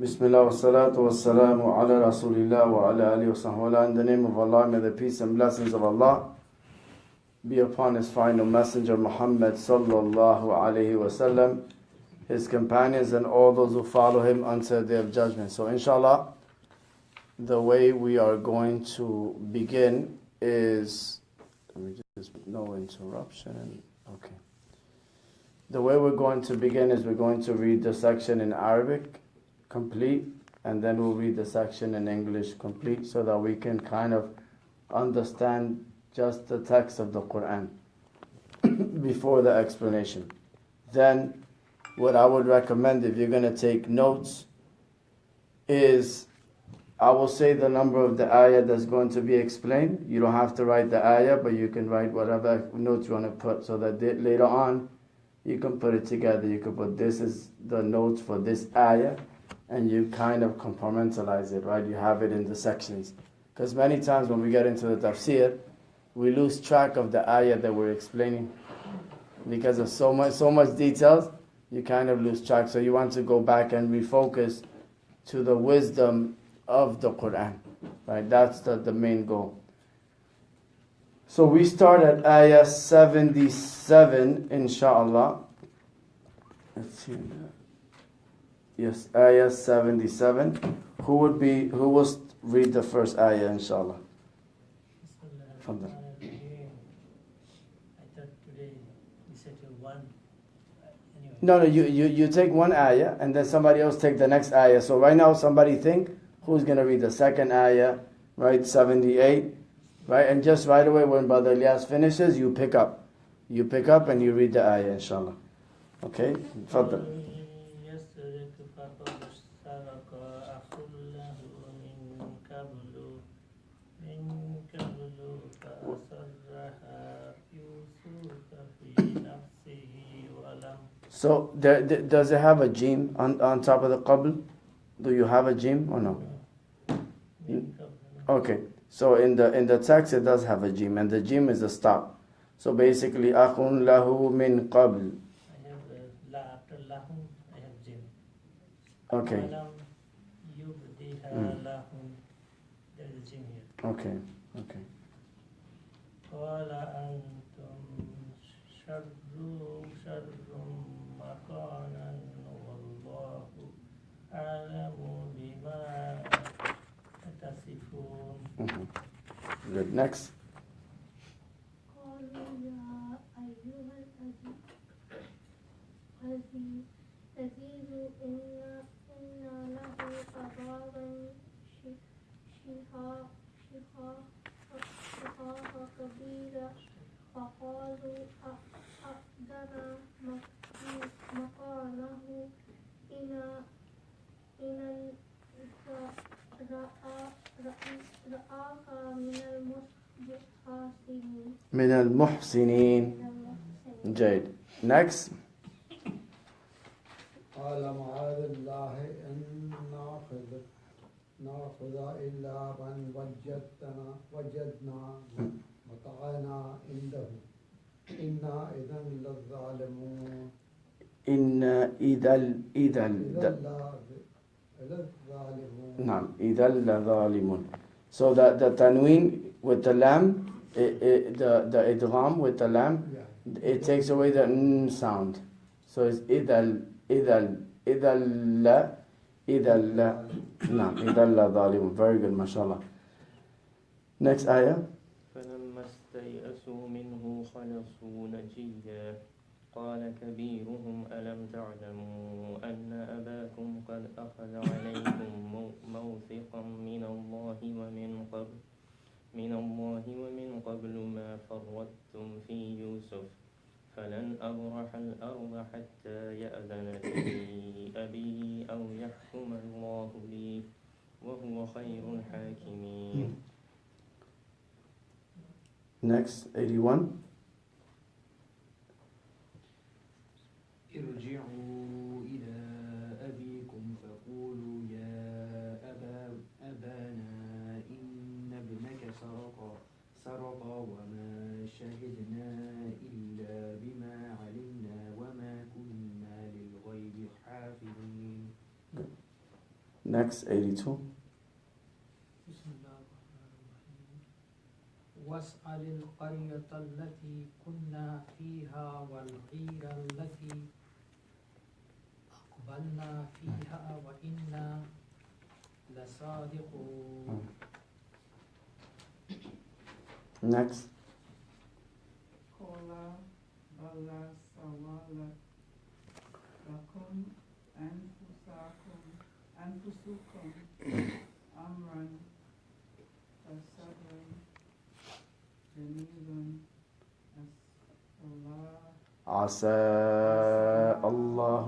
Bismillah wa salatu wa salamu ala Rasulillah wa ala alihi wa sahbihi. In the name of Allah, may the peace and blessings of Allah be upon His final messenger Muhammad sallallahu alayhi wa sallam, his companions and all those who follow him until the day of judgment. So inshallah, the way we are going to begin is, let me just, no interruption, okay. The way we're going to begin is we're going to read the section in Arabic complete, and then we'll read the section in English complete so that we can kind of understand just the text of the Quran before the explanation. Then what I would recommend if you're going to take notes is I will say the number of the ayah that's going to be explained. You don't have to write the ayah, but you can write whatever notes you want to put so that later on you can put it together. You can put this is the notes for this ayah, and you kind of compartmentalize it, right? You have it in the sections. Because many times when we get into the tafsir, we lose track of the ayah that we're explaining. Because of so much details, you kind of lose track. So you want to go back and refocus to the wisdom of the Quran, right? That's the main goal. So we start at ayah 77, inshallah. Let's see. Yes, ayah 77. Who will read the first ayah, inshallah? From there. I thought today you said one. Anyway. No, you take one ayah and then somebody else take the next ayah. So right now somebody think who's going to read the second ayah, right? 78, right? And just right away when Brother Ilyas finishes, you pick up. You pick up and you read the ayah, inshallah. Okay? Fadl. So does it have a jim on top of the qabl? Do you have a jim or no? Okay. So in the text it does have a jim, and the jim is a stop. So basically, akhun lahu min qabl. I have la after lahum. I have jim. Okay. There is a jim here. Okay. قال أنتم شر مكانا والله أعلم بما تصفون. Good. Next. قالوا يا أيها العزيز إن له أبابا شيخا كبيرا فقالوا أحدنا مكانه إن رآك من المحسنين. جيد. Next. قال معاذ الله أن نأخذ إلا من وجدنا متاعنا عنده إنا إذا لظالمون. إذا لظالمون. So the tanween with the lam, the idgham with the lam, it takes away the n sound. So it's إذا لا نعم إذا لظالمون. Very good, mashallah. Next ayah. فلما استيئسوا منه خلصوا نجيا قال كبيرهم ألم تعلموا أن أباكم قد أخذ عليكم موثقا من الله ومن قبل ما فرطتم في يوسف فلن أبرح الأرض حتى يأذن لي أبي أو يحكم الله لي وهو خير الحاكمين. Next, 81. ارجعوا إلى أبيكم فقولوا يا أبانا إن ابنك سرق وما شهدنا إلا بما علمنا وما كنا للغيب حافظين. Next, 82. بسم الله الرحمن الرحيم واسأل القرية التي كنا فيها والعير التي أقبلنا فيها وإنا لصادقون. Next. قال بل سولت لكم أنفسكم أمرا فصبر جميل عسى الله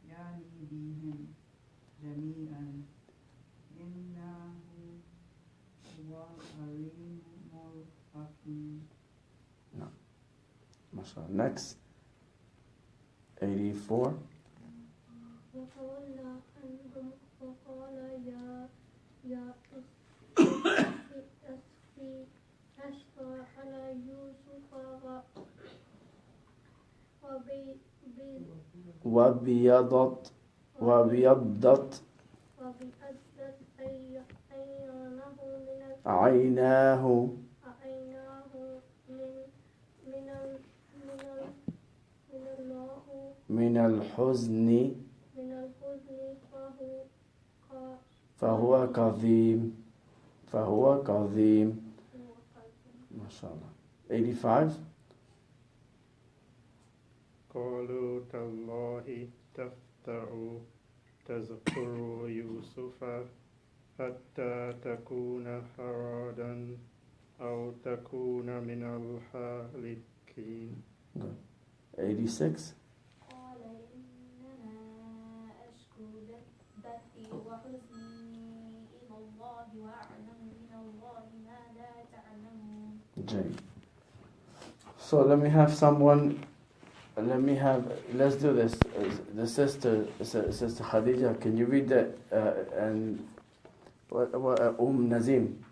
يعني بهم جميعا إنه هو العليم الحكيم. MashaAllah. Next, 84. وتولى عنهم وقال يا أسفى على يوسف وابيضت عيناه من الحزن فهو كظيم ما شاء الله. 85. قالوا تالله تفتأ تذكر يوسف حتى تكون حرادا أو تكون من الهالكين. 86. قال إنما أشكو بثي وحزني إلى الله وأعلم من الله ما لا تعلمون. Jane. So let's do this. The sister Khadija, can you read that? And Nazim.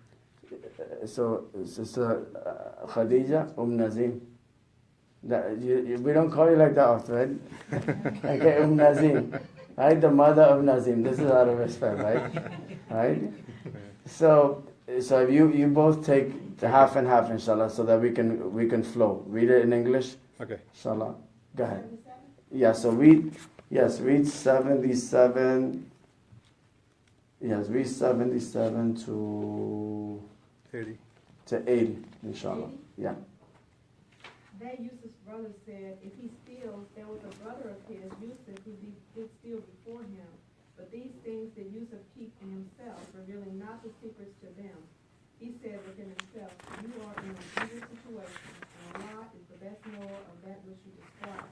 So Sister Khadija, Nazim. We don't call you like that often, right? Okay, Nazim. Right, the mother of Nazim. This is out of respect, right? Right? So if you both take the half and half, inshallah, so that we can flow. Read it in English. Okay. Inshallah. Go ahead. Yeah, so read 77. Yes, read 77 to 80. 80, inshallah. Yeah. That Yusuf's brother said, if he steals, there was a brother of his, Yusuf, who did steal before him. But these things did Yusuf keep in himself, revealing not the secrets to them. He said within himself, you are in an evil situation, and Allah is the best knower of that which you describe.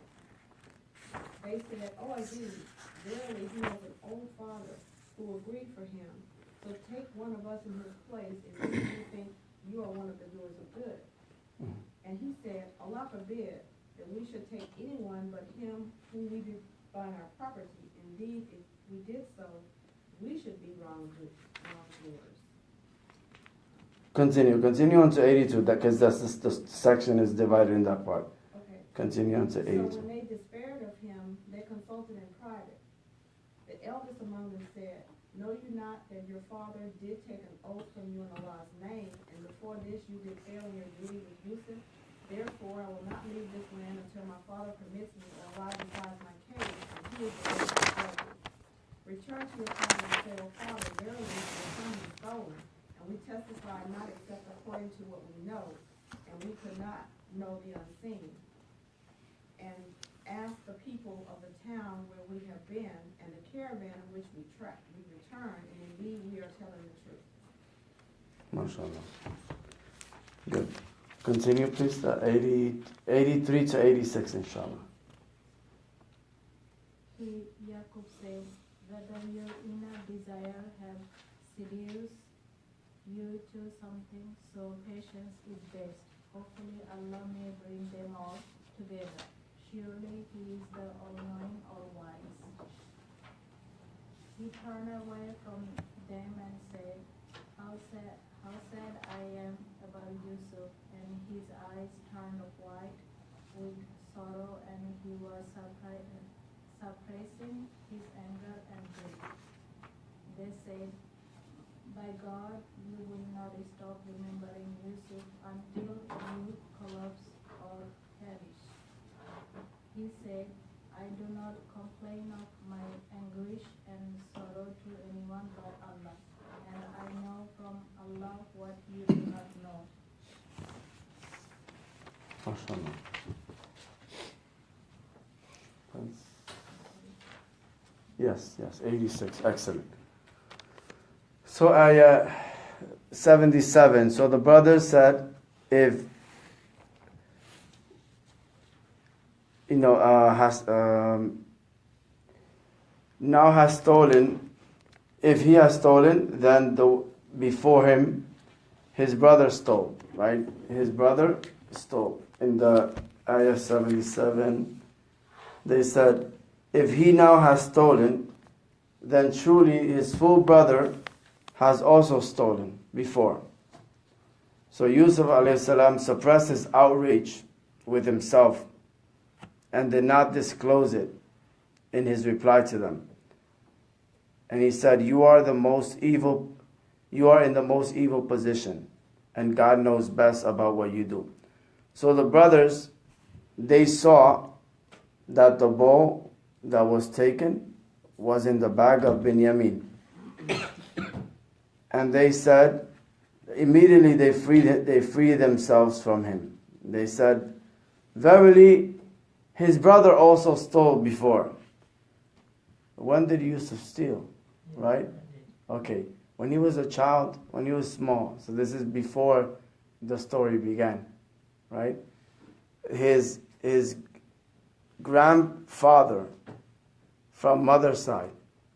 They said, oh, indeed, verily he has an old father who agreed for him. So take one of us in his place if you think you are one of the doers of good. And he said, Allah forbid that we should take anyone but him whom we divide our property. Indeed, if we did so, we should be wrongdoers. Continue on to 82, because the section is divided in that part. Okay. Continue on to 82. So when they despaired of him, they consulted in private. The eldest among them said, know you not that your father did take an oath from you in Allah's name, and before this you did fail in your duty with Yusuf? Therefore, I will not leave this land until my father permits me, or Allah decides my case, and he is the Lord of judges. Return to your father and say, O father, verily your son is stolen, and we testify not except according to what we know, and we could not know the unseen. And ask the people of the town where we have been, and the caravan in which we return, and indeed we are telling the truth. MashaAllah. Good. Continue, please. 83 to 86, inshallah. Jacob said, whether your inner desire have seduced you to something, so patience is best. Hopefully Allah may bring them all together. Surely He is the all-knowing, all-wise. He turned away from them and said, how sad I am about Yusuf. And his eyes turned white with sorrow, and he was suppressing his anger and grief. They said, by God, you will not stop remembering Yusuf until you collapse or perish. He said, I do not complain of my anguish and sorrow to anyone but Allah, and I know from Allah what you do not know. MashaAllah. Yes, 86, excellent. So ayah 77, so the brothers said, if now has stolen, if he has stolen, then before him, his brother stole, right? His brother stole. In the ayah 77, they said, if he now has stolen, then truly his full brother has also stolen before. So Yusuf alayhi salam suppressed his outrage with himself and did not disclose it in his reply to them. And he said, you are in the most evil position, and God knows best about what you do. So the brothers, they saw that the bowl that was taken was in the bag of Binyamin. And they said, immediately they freed themselves from him. They said, verily, his brother also stole before. When did Yusuf steal? Right? Okay. When he was a child, when he was small. So this is before the story began. Right? His grandfather from mother's side,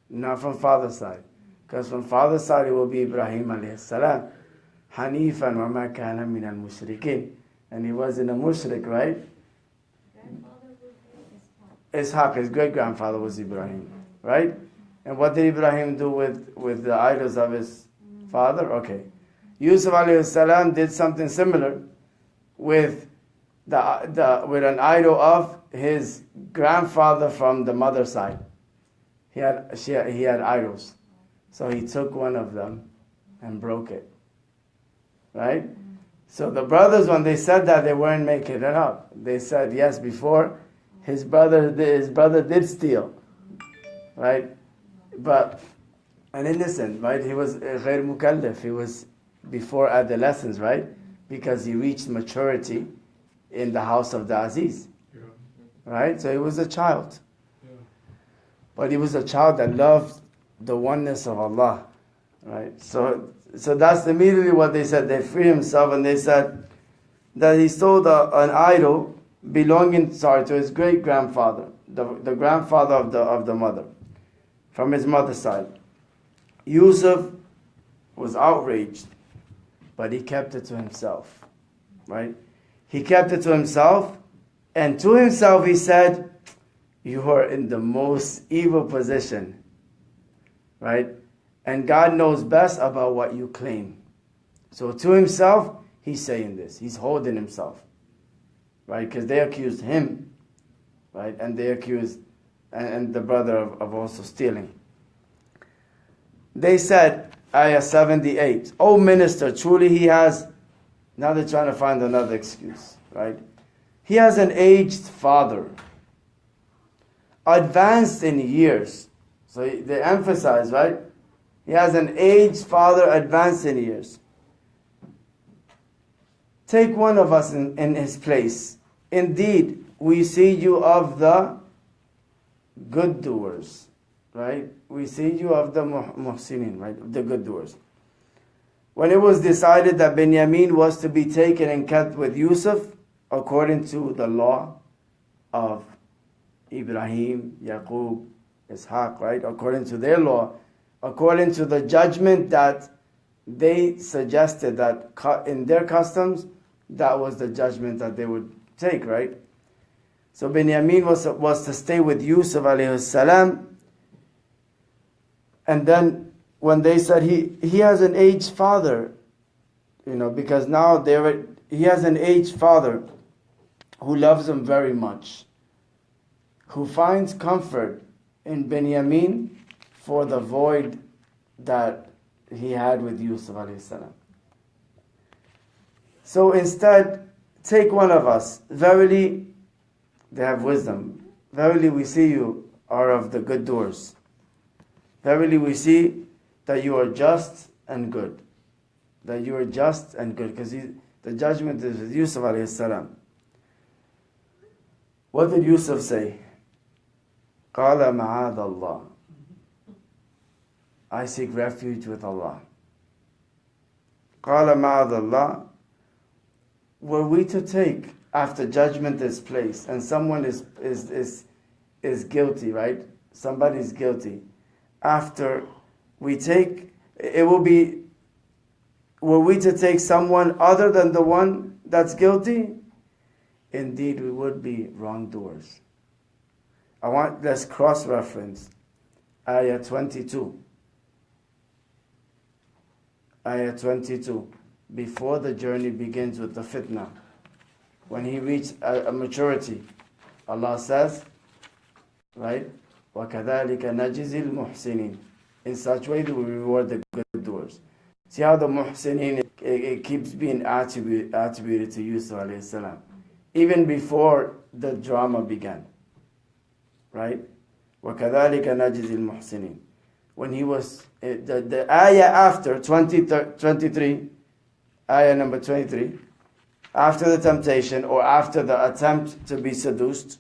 not from father's side. Because from father's side it will be Ibrahim alayhi salam. Hanifan wa ma kana min al-mushrikeen. And he wasn't a mushrik, right? Ishaq, his great-grandfather was Ibrahim, right? And what did Ibrahim do with the idols of his father? Okay. Yusuf alayhi salam did something similar with with an idol of his grandfather from the mother's side. He had idols. So he took one of them and broke it. Right? So the brothers, when they said that, they weren't making it up. They said, yes, before his brother did steal. Right? But an innocent, right? He was ghair mukallaf. He was before adolescence, right? Because he reached maturity in the house of the Aziz. Right? So he was a child. But he was a child that loved the oneness of Allah. Right? So that's immediately what they said. They freed himself, and they said that he stole an idol belonging to his great-grandfather, the grandfather of the mother, from his mother's side. Yusuf was outraged, but he kept it to himself. Right? He kept it to himself, and to himself he said, you are in the most evil position. Right? And God knows best about what you claim. So to himself, he's saying this. He's holding himself. Right? Because they accused him. Right? And they accused and the brother of also stealing. They said, ayah 78, O minister, truly he has, now they're trying to find another excuse. Right? He has an aged father, advanced in years. So they emphasize, right? He has an aged father, advanced in years. Take one of us in his place. Indeed, we see you of the good doers, right? We see you of the muhsinin, right? The good doers. When it was decided that Binyamin was to be taken and kept with Yusuf, according to the law of Ibrahim, Yaqub, Ishaq, right? According to their law, according to the judgment that they suggested, that in their customs, that was the judgment that they would take, right? So Binyamin was to stay with Yusuf alayhi salam, and then when they said he has an aged father, because now he has an aged father who loves him very much, who finds comfort in Benjamin for the void that he had with Yusuf alayhi salam. So instead, take one of us. Verily, they have wisdom. Verily, we see you are of the good doers. Verily, we see that you are just and good. That you are just and good. Because the judgment is with Yusuf alayhi salam. What did Yusuf say? قَالَ مَعَاذَ اللَّهِ, I seek refuge with Allah. قَالَ مَعَاذَ اللَّهِ, were we to take after judgment is placed and someone is guilty, right? Somebody is guilty. After we take, it will be, were we to take someone other than the one that's guilty? Indeed, we would be wrongdoers. Let's cross-reference Ayah 22. Ayah 22. Before the journey begins with the fitna, when he reached a maturity, Allah says, right? وَكَذَلِكَ نَجِزِي الْمُحْسِنِينَ. In such way do we reward the good doers. See how the muhsinin, it keeps being attributed to Yusuf alayhi salam, even before the drama began. Right? وَكَذَلِكَ نَجِزِي الْمُحْسِنِينَ. When he was, the ayah after 23, ayah number 23, after the temptation or after the attempt to be seduced,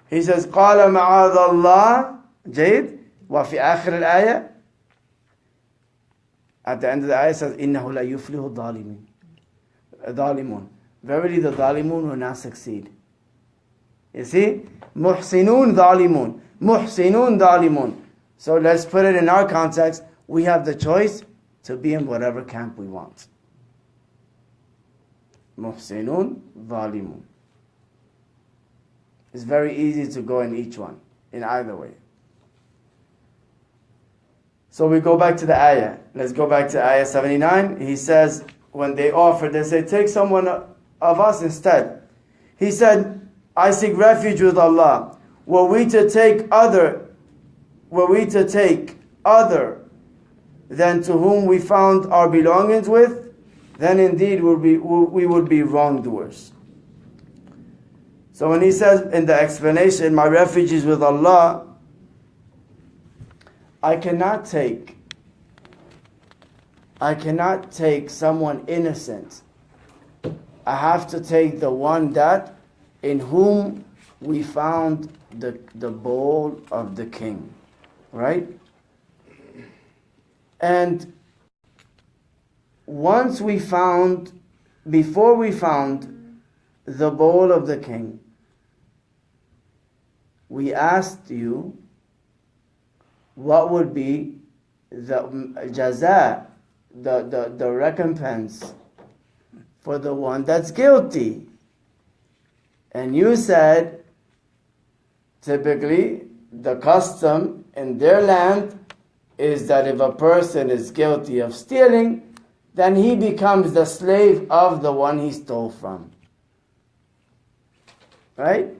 he says, قَالَ مَعَاذَ اللَّهِ جيد. وفي آخر الآية, at the end of the ayah, says, إِنَّهُ لَا يُفْلِهُ الظَّالِمُونَ. Verily the Dhalimun will not succeed. You see? Muhsinun Dhalimun. Muhsinun Dhalimun. So let's put it in our context. We have the choice to be in whatever camp we want. Muhsinun Dhalimun. It's very easy to go in each one, in either way. So we go back to the ayah. Let's go back to ayah 79. He says, when they offered, they say, take someone of us instead. He said, I seek refuge with Allah. Were we to take other than to whom we found our belongings with, then indeed we would be wrongdoers. So when he says in the explanation, my refuge is with Allah, I cannot take someone innocent. I have to take the one that in whom we found the bowl of the king. Right? And before we found the bowl of the king, we asked you what would be the jaza, the recompense for the one that's guilty. And you said, typically, the custom in their land is that if a person is guilty of stealing, then he becomes the slave of the one he stole from. Right?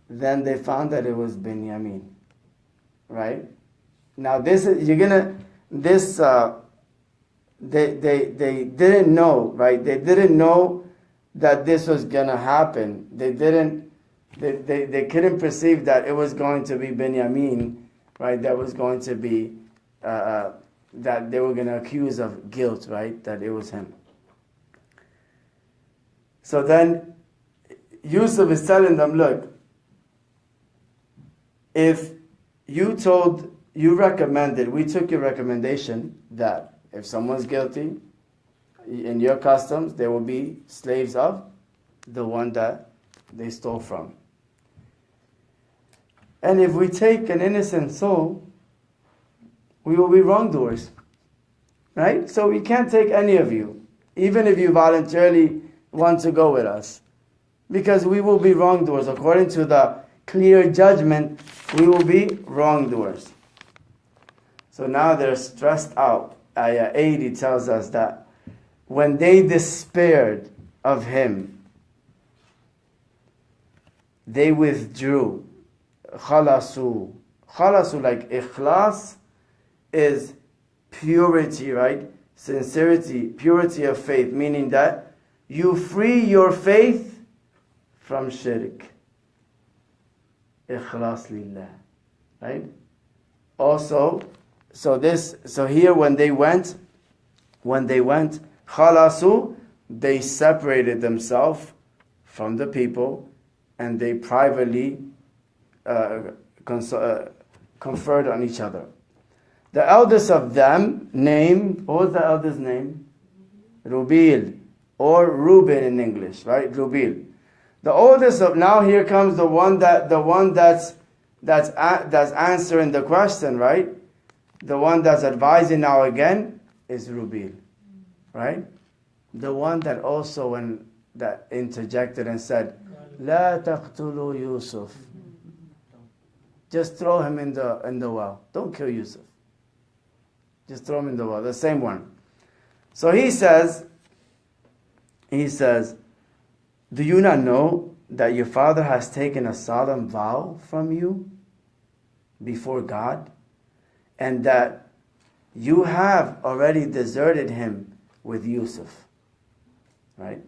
Then they found that it was Binyamin. Right? Now they didn't know, right? They didn't know that this was gonna happen. They couldn't perceive that it was going to be Binyamin, right? That was going to be that they were going to accuse of guilt, right? That it was him. So then Yusuf is telling them, look, if you recommended, we took your recommendation that if someone's guilty, in your customs, they will be slaves of the one that they stole from. And if we take an innocent soul, we will be wrongdoers. Right? So we can't take any of you, even if you voluntarily want to go with us. Because we will be wrongdoers. According to the clear judgment, we will be wrongdoers. So now they're stressed out. Ayah 80 tells us that when they despaired of him, they withdrew. Khalasu. Khalasu, like ikhlas, is purity, right? Sincerity, purity of faith, meaning that you free your faith from shirk. Ikhlas lillah, right? Also, so here when they went, khalasu, they separated themselves from the people and they privately conferred on each other. The eldest of them, what was the eldest name? Rubil, or Reuben in English, right? Rubil. The oldest of, now here comes the one that's answering the question, right? The one that's advising now again is Rubil, right? The one that also that interjected and said, "La taqtulu Yusuf." Just throw him in the well. Don't kill Yusuf. Just throw him in the well. The same one. So he says, do you not know that your father has taken a solemn vow from you before God, and that you have already deserted him with Yusuf? Right?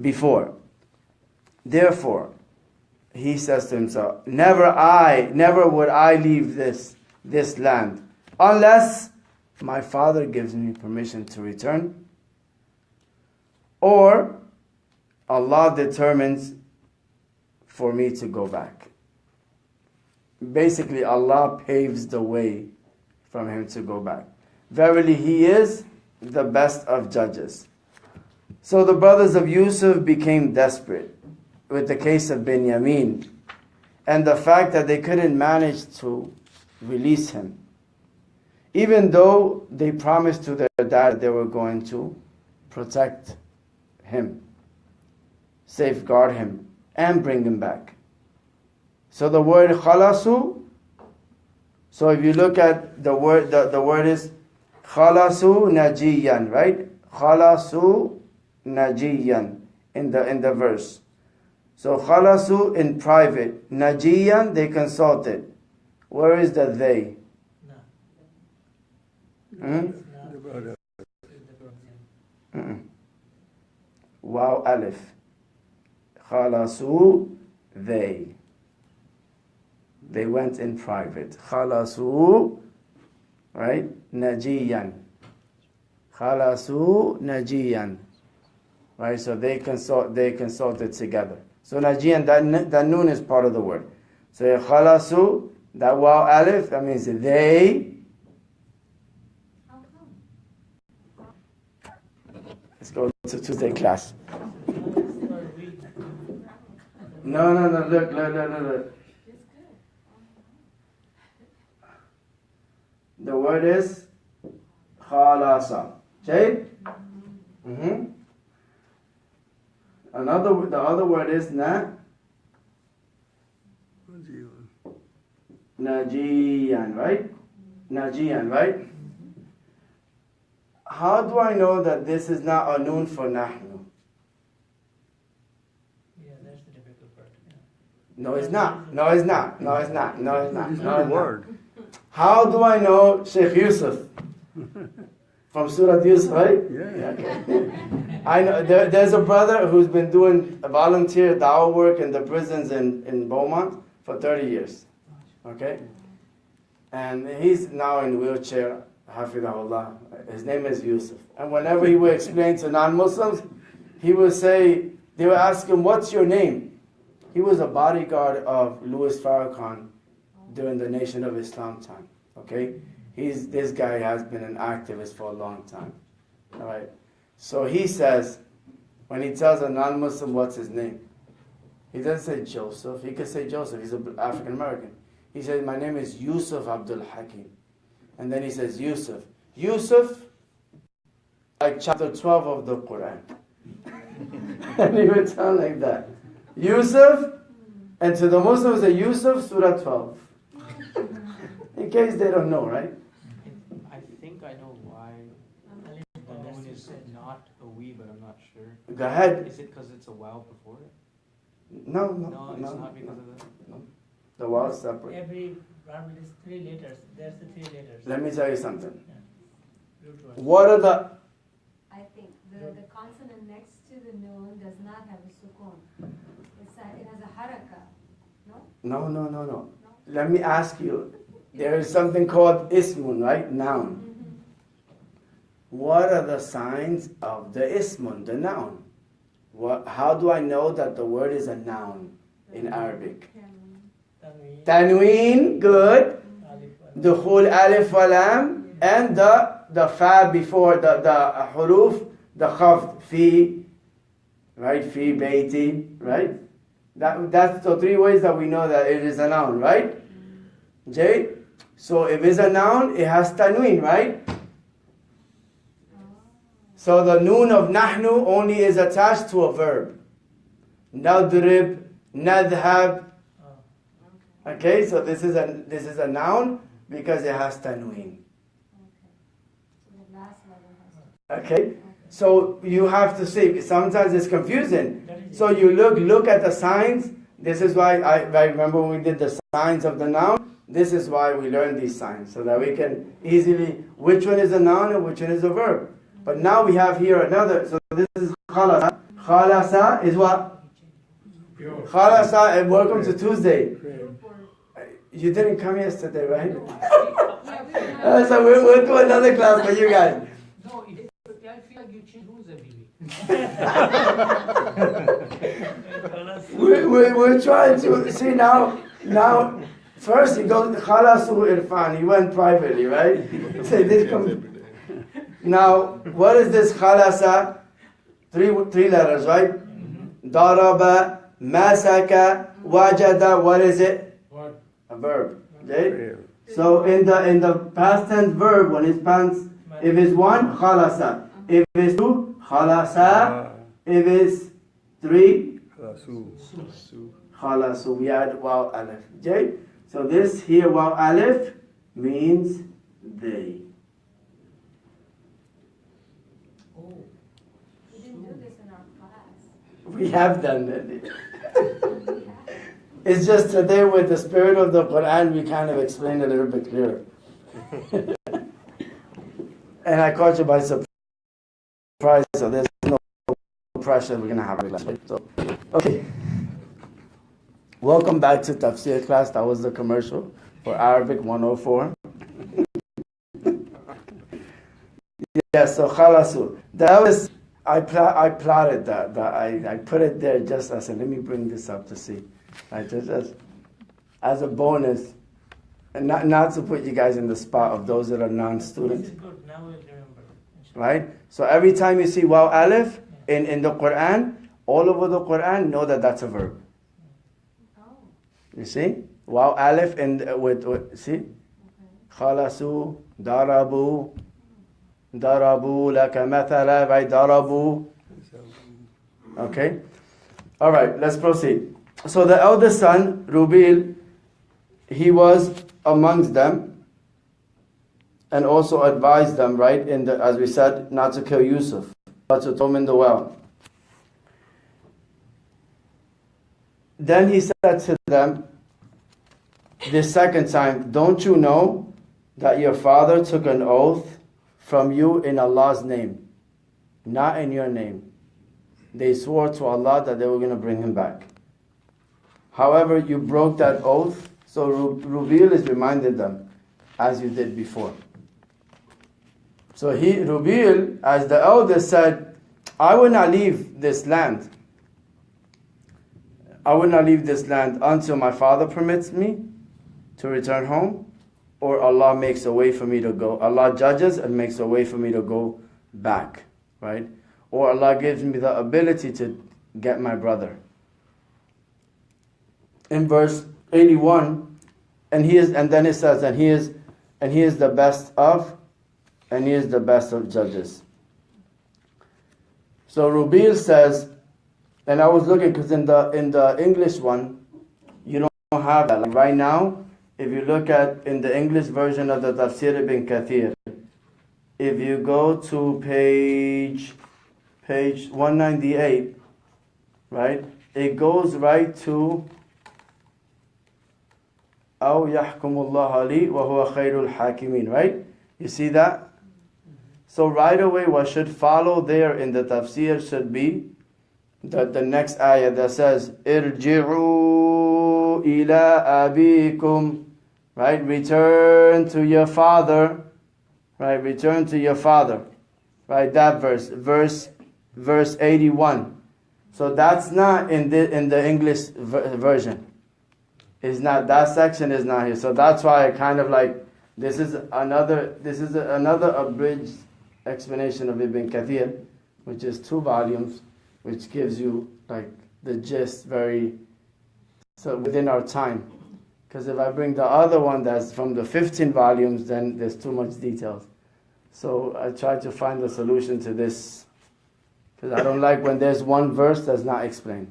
Before. Therefore, he says to himself, never would I leave this land unless my father gives me permission to return, or Allah determines for me to go back. Basically, Allah paves the way from him to go back. Verily, he is the best of judges. So the brothers of Yusuf became desperate with the case of Binyamin and the fact that they couldn't manage to release him, even though they promised to their dad they were going to protect him, safeguard him, and bring him back. So the word khalasu, so if you look at the word, the word is khalasu najiyan, right? Khalasu najiyan in the verse. So khalasu in private, najiyan they consulted. Where is the they? Wow alif. Khalasu they. They went in private. Khalasu, right? Najiyan. Khalasu najiyan. Right? So they consulted together. So najiyan, that noon is part of the word. So khalasu, that wow alif, that means they. Let's go to Tuesday class. No, look. The word is khalasa. Okay? The other word is najiyan, right? Najiyan, right? How do I know that this is not a noon for nahnu? Yeah, that's the difficult part. Yeah. No, it's not. Word. How do I know Sheikh Yusuf? From Surah Yusuf, right? Yeah. Okay. I know there's a brother who's been doing volunteer dawah work in the prisons in Beaumont for 30 years. Okay? And he's now in a wheelchair, hafidahullah. His name is Yusuf. And whenever he would explain to non-Muslims, he would say, they would ask him, what's your name? He was a bodyguard of Louis Farrakhan during the Nation of Islam time. Okay? This guy has been an activist for a long time. All right? So he says, when he tells a non-Muslim what's his name, he doesn't say Joseph. He could say Joseph. He's an African American. He says, my name is Yusuf Abdul Hakim. And then he says, Yusuf. Yusuf, like chapter 12 of the Quran. And he would sound like that. Yusuf, and to the Muslims, say Yusuf, Surah 12. In case they don't know, right? just said not a we, but I'm not sure. Go ahead. Is it because it's a wow before it? No, No, it's not because of that. The waw is separate. Every verb is 3 letters. There's the 3 letters. Let me tell you something. Root word. What are the I think the consonant next to the noon does not have a sukun. It has a haraka. No? No. Let me ask you. There is something called ismun, right? Noun. What are the signs of the ismun, the noun? How do I know that the word is a noun in Arabic? Tanween, Tanween, good. alif, Dukhul alif wa lam, and the fa before the huruf, the khafd, fi, right? Fi, baiti, right? That's the 3 ways that we know that it is a noun, right? Jay? So if it's a noun, it has tanween, right? So the noon of nahnu only is attached to a verb. Nadrib, nadhab. Okay, so this is a noun because it has tanween. So the last letter has Okay, so you have to see. Sometimes it's confusing. So you look at the signs. This is why I remember when we did the signs of the noun. This is why we learn these signs so that we can easily which one is a noun and which one is a verb. But now we have here another. So this is khalasa. Khalasa is what? Khalasa, and welcome to Tuesday. You didn't come yesterday, right? So we'll do another class for you guys. No, I feel like you change rules every week. We're trying to see now. First he goes khalasu irfan. He went privately, right? So this comes. Now, what is this khalasa? 3 letters, right? Daraba, masaka, wajada. What is it? A verb. Okay? So in the past tense verb, when it's past, if it's 1, khalasa. If it's 2, khalasa. If it's 3, khalasu. We add waw alif. Okay? So this here waw alif means they. We didn't do this in our class. We have done it. It's just today with the spirit of the Quran, we kind of explained a little bit clearer. And I caught you by surprise, so there's no pressure. We're going to have a class. So, okay. Welcome back to Tafsir class. That was the commercial for Arabic 104. Yeah, so khalasu. That was, I plotted that. I put it there just, I said, let me bring this up to see. Just as a bonus, and not to put you guys in the spot of those that are non-students. This is good. Now we'll remember. Right? So every time you see waw alif in the Quran, all over the Quran, know that that's a verb. You see? Waw alif and with see? Khalasu, darabu laka mathala, right? Darabu. Okay? Alright, let's proceed. So the eldest son, Rubil, he was amongst them and also advised them, right, as we said, not to kill Yusuf, but to throw him in the well. Then he said to them the second time, don't you know that your father took an oath from you in Allah's name, not in your name? They swore to Allah that they were going to bring him back. However, you broke that oath, so Rubil is reminded them, as you did before. So Rubil, as the eldest, said, I will not leave this land. I will not leave this land until my father permits me to return home, or Allah makes a way for me to go. Allah judges and makes a way for me to go back, right? Or Allah gives me the ability to get my brother. In verse 81, and then it says, and he is the best of judges. So Rubil says, and I was looking because in the English one, you don't have that. Like right now, if you look at in the English version of the Tafsir ibn Kathir, if you go to page 198, right, it goes right to أو يحكم الله لي وهو خير الحاكمين, right? You see that? So right away what should follow there in the tafsir should be the next ayah that says ارجعوا إلى أبيكم, right? Return to your father, right? Return to your father, right? That verse 81. So that's not in the English version. Is not, that section is not here. So that's why I kind of like, this is another abridged explanation of Ibn Kathir, which is 2 volumes, which gives you like the gist so within our time. Because if I bring the other one that's from the 15 volumes, then there's too much details. So I try to find the solution to this, because I don't like when there's one verse that's not explained.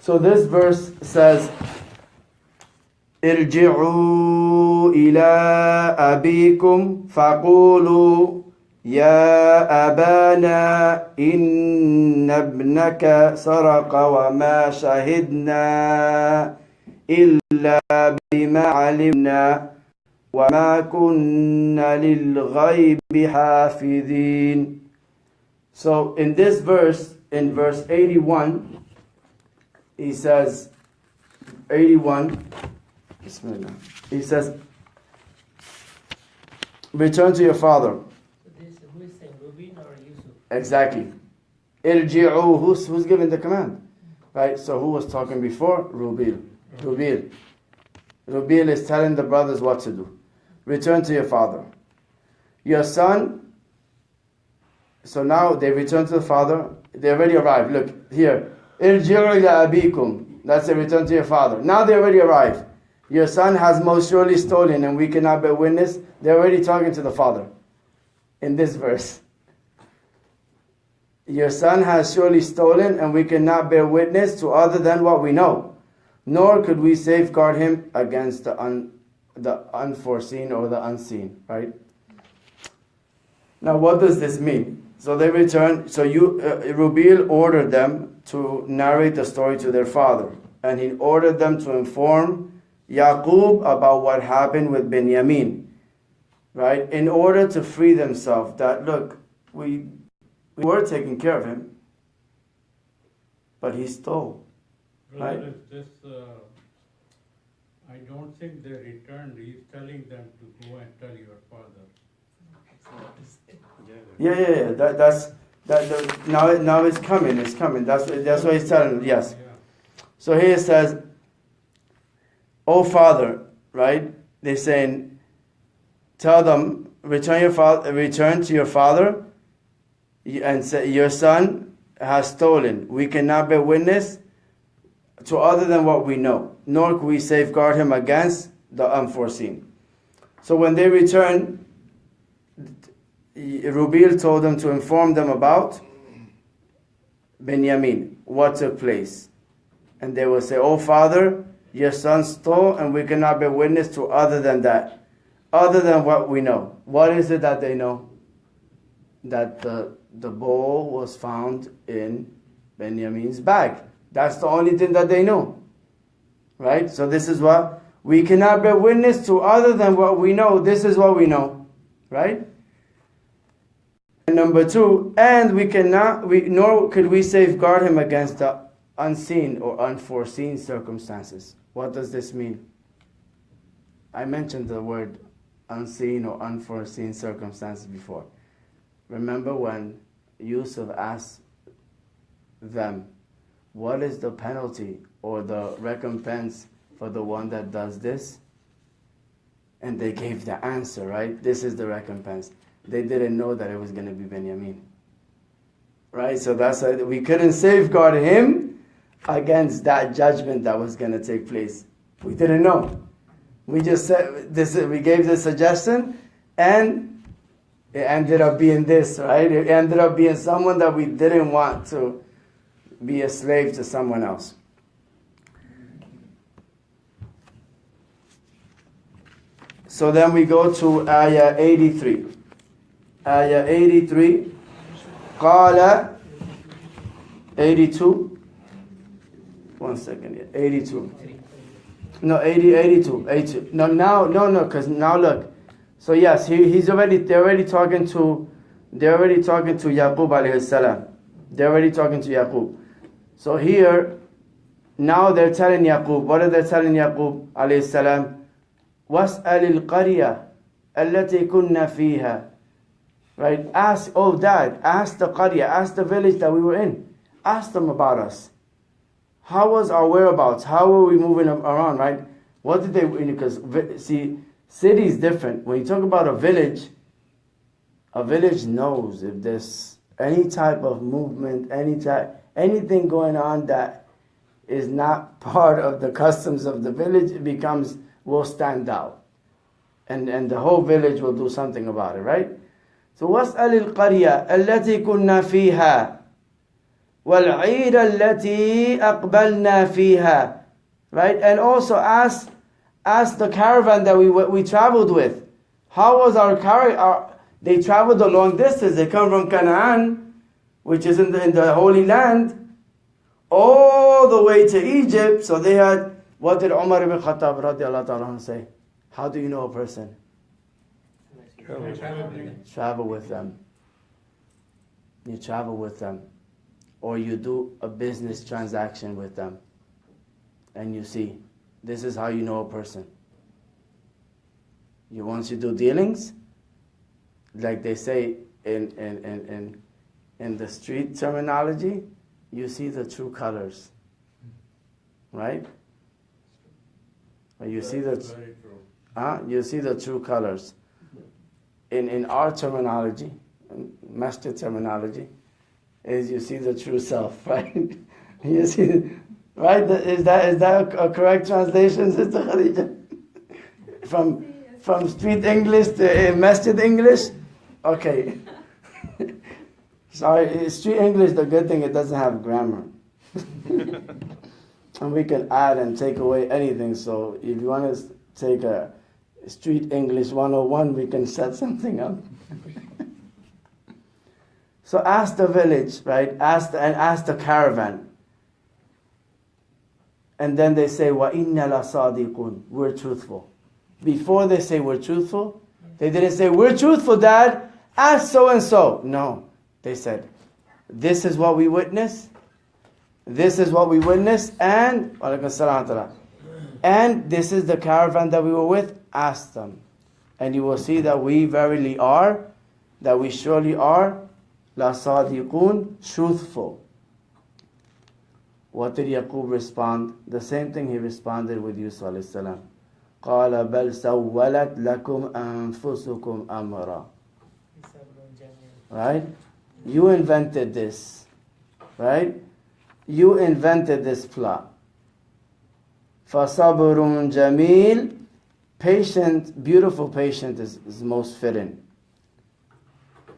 So this verse says, ارجعوا إلى أبيكم فقولوا يا أبانا إن ابنك سرق وما شهدنا إلا بما علمنا وما كنا للغيب حافظين. So in this verse, in verse 81, he says, 81, Bismillah. He says, return to your father. So this, who is saying, Rubin or Yusuf? Exactly. Irji'u, who's giving the command? Right, so who was talking before? Rubil. Rubil is telling the brothers what to do. Return to your father. Your son, so now they return to the father. They already arrived. Look, here. Irji'u ila abikum. That's a return to your father. Now they already arrived. Your son has most surely stolen and we cannot bear witness. They're already talking to the father in this verse. Your son has surely stolen and we cannot bear witness to other than what we know. Nor could we safeguard him against the unforeseen or the unseen. Right? Now what does this mean? So they returned. So Rubil ordered them to narrate the story to their father. And he ordered them to inform Yaqub about what happened with Binyamin. Right? In order to free themselves. That, look, we were taking care of him. But he stole. Brother, Right? is this, I don't think they returned. He's telling them to go and tell your father. Yeah. Now it's coming. That's what he's telling them. Yes. Yeah. So here it says, "O father," right? They're saying, tell them, return to your father, and say your son has stolen. We cannot bear witness to other than what we know, nor can we safeguard him against the unforeseen. So when they returned, Rubil told them to inform them about Benjamin, what took place. And they will say, "Oh father, your son stole and we cannot bear witness to other than that, other than what we know." What is it that they know? That the bowl was found in Benjamin's bag. That's the only thing that they know. Right? So this is what, we cannot bear witness to other than what we know. This is what we know. Right? And number 2, and nor could we safeguard him against the unseen or unforeseen circumstances. What does this mean? I mentioned the word unseen or unforeseen circumstances before. Remember when Yusuf asked them, what is the penalty or the recompense for the one that does this? And they gave the answer, right? This is the recompense. They didn't know that it was going to be Benjamin. Right? So that's why we couldn't safeguard him against that judgment that was going to take place. We didn't know. We just said this. We gave the suggestion, and it ended up being this, right? It ended up being someone that we didn't want to be a slave to someone else. So then we go to ayah 83. Ayah 83. Qala 82. One second, yeah. 82. No, 82. No, because now look. So yes, they're already talking to Yaqub alayhi salam. They're already talking to Yaqub. So here, now they're telling Yaqub, what are they telling Yaqub alayhi salam? وَاسْأَلِ الْقَرْيَةَ الَّتِي كُنَّا فِيهَا. Right? Ask, oh dad, ask the qarya, ask the village that we were in. Ask them about us. How was our whereabouts? How were we moving around, right? What did they, because see, city is different. When you talk about a village knows if there's any type of movement, anything going on that is not part of the customs of the village, will stand out. And the whole village will do something about it, right? So وَاسْأَلِ الْقَرْيَةَ الَّتِي كُنَّا فِيهَا وَالْعِيرَ الَّتِي أَقْبَلْنَا فِيهَا. Right? And also ask the caravan that we traveled with. How was our caravan? They traveled a long distance. They come from Canaan, which is in the Holy Land, all the way to Egypt. So they had, what did Umar ibn Khattab radiallahu ta'ala say? How do you know a person? Travel with them. You travel with them. Or you do a business transaction with them. And you see, this is how you know a person. Once you do dealings, like they say in the street terminology, you see the true colors. Right? You see you see the true colors. In our terminology, masjid terminology, is you see the true self, right? You see, right? Is that a correct translation, Sister Khadija? From street English to masjid English? Okay. Sorry, street English, the good thing, it doesn't have grammar. And we can add and take away anything. So if you want to take a Street English 101, we can set something up. So ask the village, right? Ask the caravan. And then they say, وَإِنَّ لَصَادِقُونَ. We're truthful. Before they say we're truthful, they didn't say, we're truthful, Dad. Ask so-and-so. No. They said, this is what we witnessed. This is what we witnessed. And this is the caravan that we were with. Ask them. And you will see that we verily are, that we surely are, la sadiqun, truthful. What did Yaqub respond? The same thing he responded with Yusuf alayhi salam. قَالَ بَلْ سَوَّلَتْ لَكُمْ أَنفُسُكُمْ أَمْرًا. Right? You invented this. Right? You invented this plot. فَصَبْرٌ جَمِيلٌ. Patient, beautiful patient is most fitting.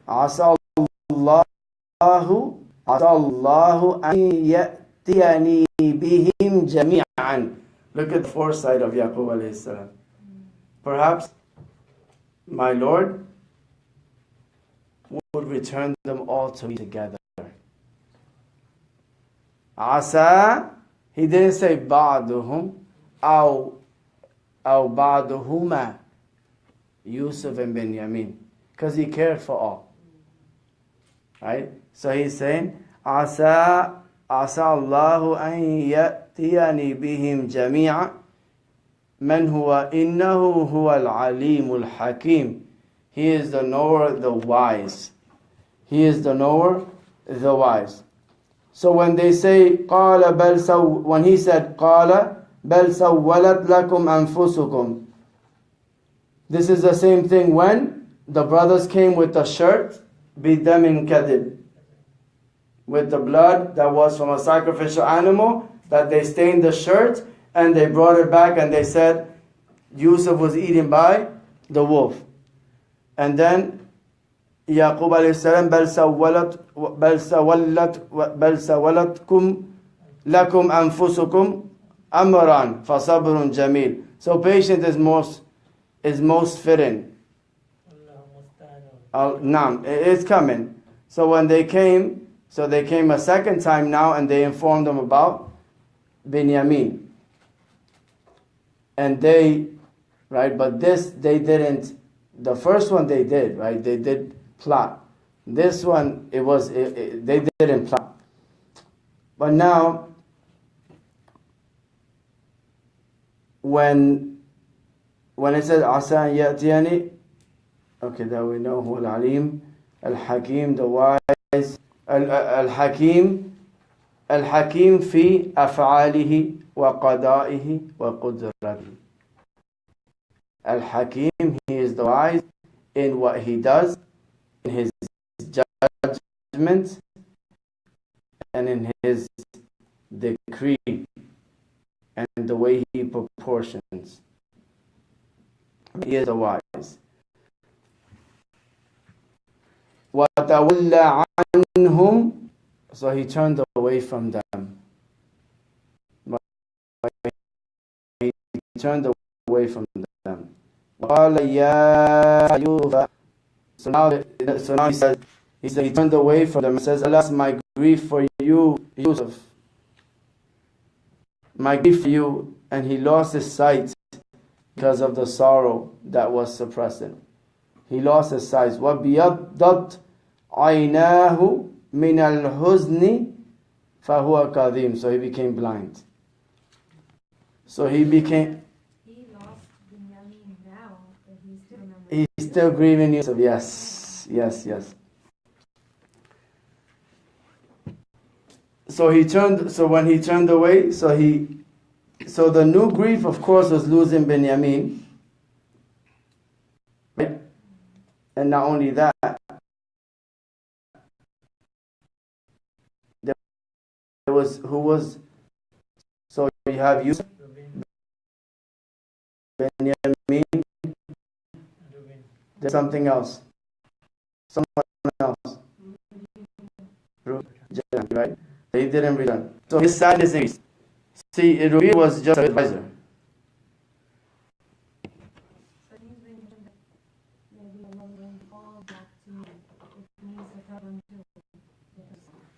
عَسَى اللَّهُ أَن يَأْتِيَنِي بِهِمْ جَمِيعًا. Look at the foresight of Yaqub alayhi salam. Perhaps my Lord would return them all to me together. Asa, he didn't say ba'duhum, aw ba'duhuma, Yusuf and Benjamin, because he cared for all. Right? So he's saying, Asa Allahu an ya'tiyani bihim jami'a man huwa innahu huwa al-alimul hakim. He is the knower, the wise. He is the knower, the wise. So when they say when he said قَالَ بَلْ سَوَّلَتْ لَكُمْ أَنفُسُكُمْ, this is the same thing when the brothers came with the shirt بِدَمٍ كَذِبٍ, with the blood that was from a sacrificial animal, that they stained the shirt and they brought it back and they said Yusuf was eaten by the wolf. And then Yaqub alayhi salam, بَلْ سَوَّلَتْكُمْ لَكُمْ أَنفُسُكُمْ أَمْرًا فَصَبْرٌ جَمِيلٌ. So patience is is most fitting. Naam, it's coming. So when they came, they came a second time now, and they informed them about Binyamin. And they, right, but this they didn't. The first one they did, right? They did plot. This one, they didn't plot. But now, when it says Asa Yatiyani, okay, that we know who Al-Alim, Al-Hakim, the wise, Al-Hakim fi af'alihi wa qada'ihi wa qudratihi. Al-Hakim, he is the wise in what he does, in his judgment, and in his decree, and the way he proportions. He is the wise. وَتَوَلَّ عَنْهُمْ, so he turned away from them. He turned away from them. وَقَالَ يَا أَيُّوبَ, so now he said he turned away from them and says, alas, my grief for you, Yusuf. My grief for you. And he lost his sight because of the sorrow that was suppressing. He lost his sight. وَبِيَضَّتْ عَيْنَاهُ مِنَ الْحُزْنِ فَهُوَ كَظِيمٌ, so he became blind. So he became... He lost Binyamin now, but he still remembers. He's still grieving Yusuf. Yes. So when he turned away, so the new grief, of course, was losing Binyamin. Right? And not only that, so you have Yusuf, Binyamin, there's something else. Someone else. Right? They didn't return. So his sadness increased. See, Rubi was just an advisor. So he's been given that maybe Allah will fall back to you. It means the problem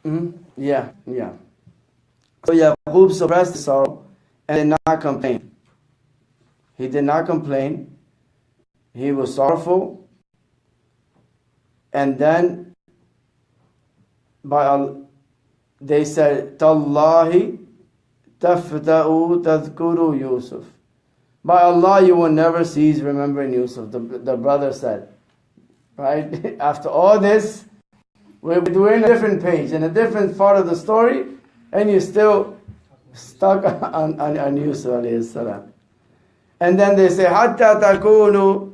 too. Yeah. So Yaqub suppressed his sorrow and did not complain. He did not complain. He was sorrowful. And then they said, Tallahi tafda'u tadhkuru Yusuf. By Allah, you will never cease remembering Yusuf, the brother said. Right? After all this, we're in a different page, in a different part of the story, and you're still stuck on Yusuf alayhi salam. And then they say, Hatta takunu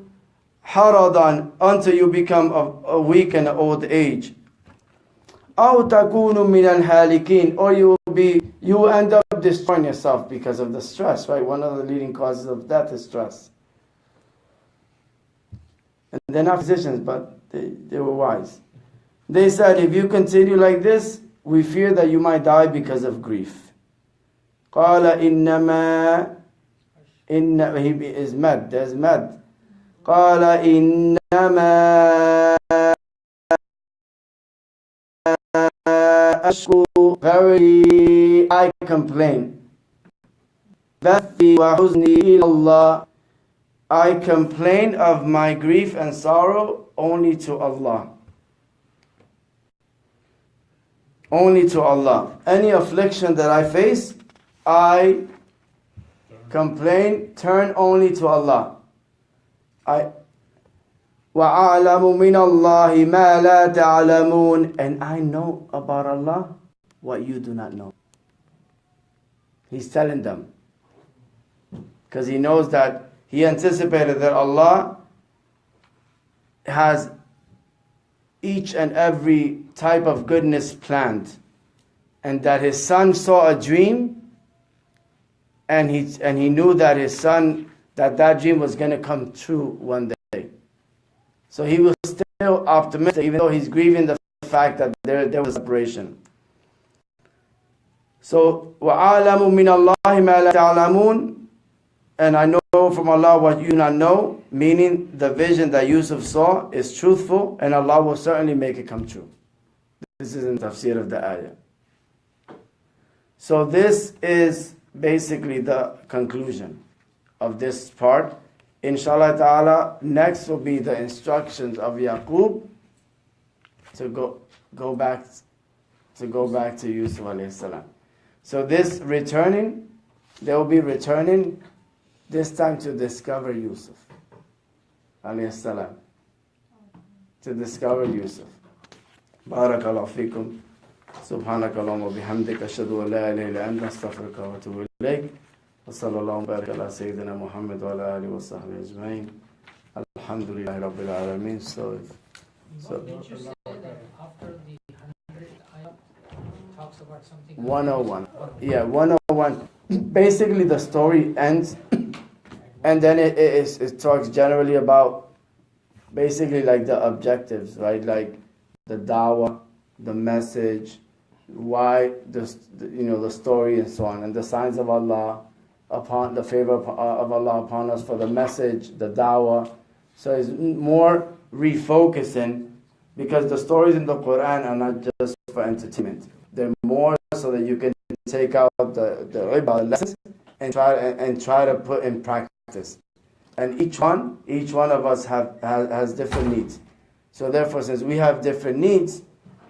haradan, until you become a weak and old age. أو تكون من الهالكين, or you will end up destroying yourself because of the stress, right? One of the leading causes of death is stress. And they're not physicians, but they were wise. They said, if you continue like this, we fear that you might die because of grief. قال إنما he is mad. There's mad. قال إنما أشكو, verily I complain. بثي وحزني إلى الله, I complain of my grief and sorrow only to Allah. Only to Allah. Any affliction that I face, I complain, turn only to Allah. وَأَعْلَمُ مِنَ اللَّهِ مَا لَا تَعْلَمُونَ, and I know about Allah what you do not know. He's telling them. Because he knows that he anticipated that Allah has each and every type of goodness planned. And that his son saw a dream, and he knew that his son, that dream was going to come true one day. So he was still optimistic, even though he's grieving the fact that there was separation. So, وَعَالَمُ مِنَ اللَّهِ مَا لَا تَعْلَمُونَ, and I know from Allah what you do not know, meaning the vision that Yusuf saw is truthful, and Allah will certainly make it come true. This is in tafsir of the ayah. So this is basically the conclusion of this part. Inshallah ta'ala, next will be the instructions of Yaqub to go back to Yusuf alayhi salam. So this returning, they will be returning this time to discover Yusuf alayhi salam. To discover Yusuf. Barakallahu feekum. سبحانك اللهم وبحمدك أشهد أن لا إله إلا أنت أستغفرك وأتوب إليك وصلى الله وبارك على سيدنا محمد وعلى آله وصحبه أجمعين الحمد لله رب العالمين. So Did you say that after the 100th ayah talks about something? 101. Yeah, 101. Basically the story ends and then it talks generally about basically like the objectives, right? Like the dawah, the message, why the story and so on, and the signs of Allah upon the favor of Allah upon us for the message, the dawah. So it's more refocusing, because the stories in the Quran are not just for entertainment. They're more so that you can take out the ibadah lessons and try to put in practice. And each one of us has different needs. So therefore, since we have different needs,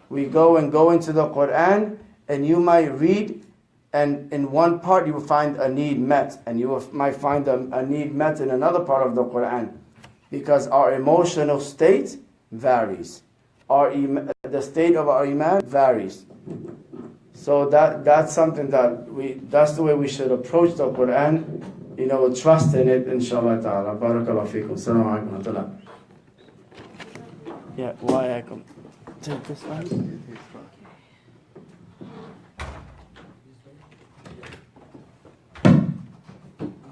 we go into the Quran, and you might read, and in one part you will find a need met, and you might find a need met in another part of the Quran, because our emotional state varies. The state of our iman varies. So that's something that's the way we should approach the Quran, trust in it, inshallah ta'ala. Barakallahu feekum. Assalamu alaikum wa rahmatullah. Yeah, why I come? Take this one.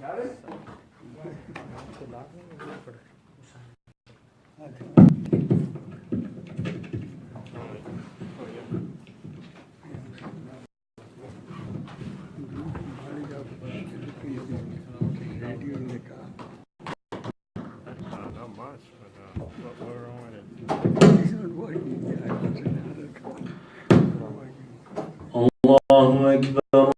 Got it? Not much, but we're on it. الله أكبر